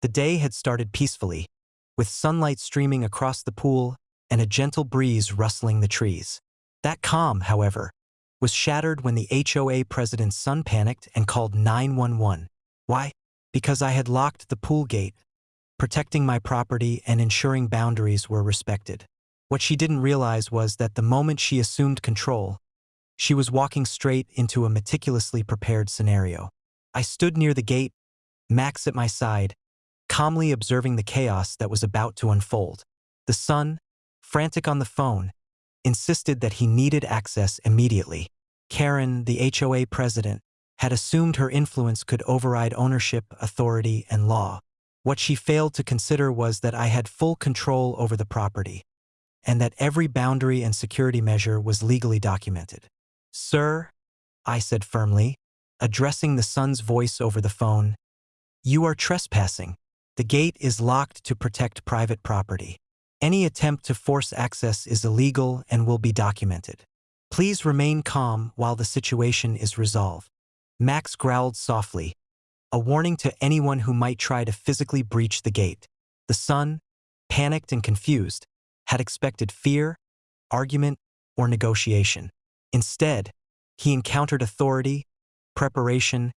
The day had started peacefully, with sunlight streaming across the pool and a gentle breeze rustling the trees. That calm, however, was shattered when the HOA president's son panicked and called 911. Why? Because I had locked the pool gate, protecting my property and ensuring boundaries were respected. What she didn't realize was that the moment she assumed control, she was walking straight into a meticulously prepared scenario. I stood near the gate, Max at my side, calmly observing the chaos that was about to unfold. The son, frantic on the phone, insisted that he needed access immediately. Karen, the HOA president, had assumed her influence could override ownership, authority, and law. What she failed to consider was that I had full control over the property, and that every boundary and security measure was legally documented. "Sir," I said firmly, addressing the son's voice over the phone, "you are trespassing. The gate is locked to protect private property. Any attempt to force access is illegal and will be documented. Please remain calm while the situation is resolved." Max growled softly, a warning to anyone who might try to physically breach the gate. The son, panicked and confused, had expected fear, argument, or negotiation. Instead, he encountered authority, preparation,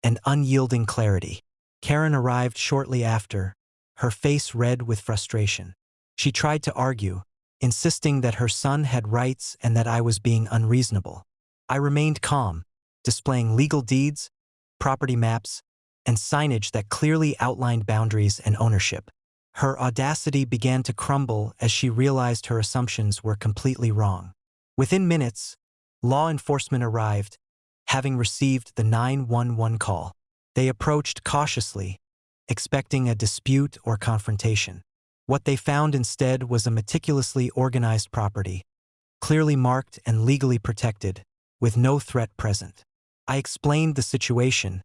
and unyielding clarity. Karen arrived shortly after, her face red with frustration. She tried to argue, insisting that her son had rights and that I was being unreasonable. I remained calm, displaying legal deeds, property maps, and signage that clearly outlined boundaries and ownership. Her audacity began to crumble as she realized her assumptions were completely wrong. Within minutes, law enforcement arrived, having received the 911 call. They approached cautiously, expecting a dispute or confrontation. What they found instead was a meticulously organized property, clearly marked and legally protected, with no threat present. I explained the situation,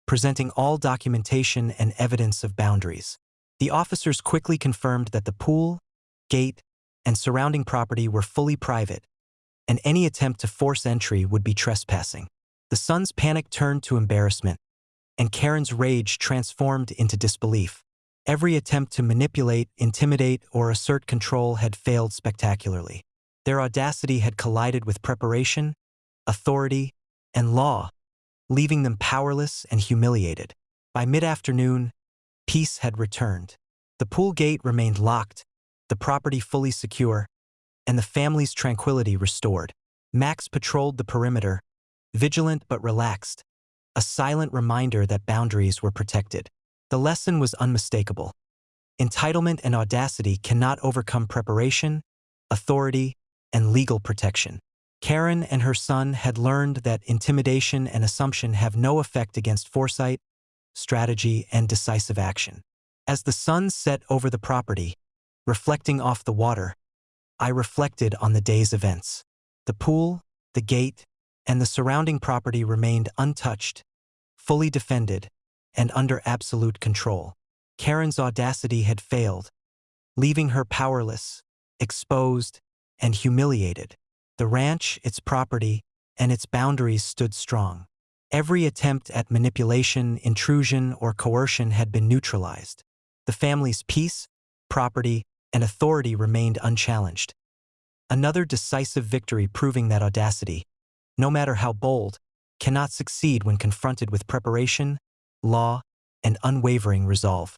presenting all documentation and evidence of boundaries. The officers quickly confirmed that the pool, gate, and surrounding property were fully private, and any attempt to force entry would be trespassing. The son's panic turned to embarrassment, and Karen's rage transformed into disbelief. Every attempt to manipulate, intimidate, or assert control had failed spectacularly. Their audacity had collided with preparation, authority, and law, leaving them powerless and humiliated. By mid-afternoon, peace had returned. The pool gate remained locked, the property fully secure, and the family's tranquility restored. Max patrolled the perimeter, vigilant but relaxed, a silent reminder that boundaries were protected. The lesson was unmistakable. Entitlement and audacity cannot overcome preparation, authority, and legal protection. Karen and her son had learned that intimidation and assumption have no effect against foresight, strategy, and decisive action. As the sun set over the property, reflecting off the water, I reflected on the day's events. The pool, the gate, and the surrounding property remained untouched, fully defended, and under absolute control. Karen's audacity had failed, leaving her powerless, exposed, and humiliated. The ranch, its property, and its boundaries stood strong. Every attempt at manipulation, intrusion, or coercion had been neutralized. The family's peace, property, and authority remained unchallenged. Another decisive victory proving that audacity, no matter how bold, cannot succeed when confronted with preparation, law, and unwavering resolve.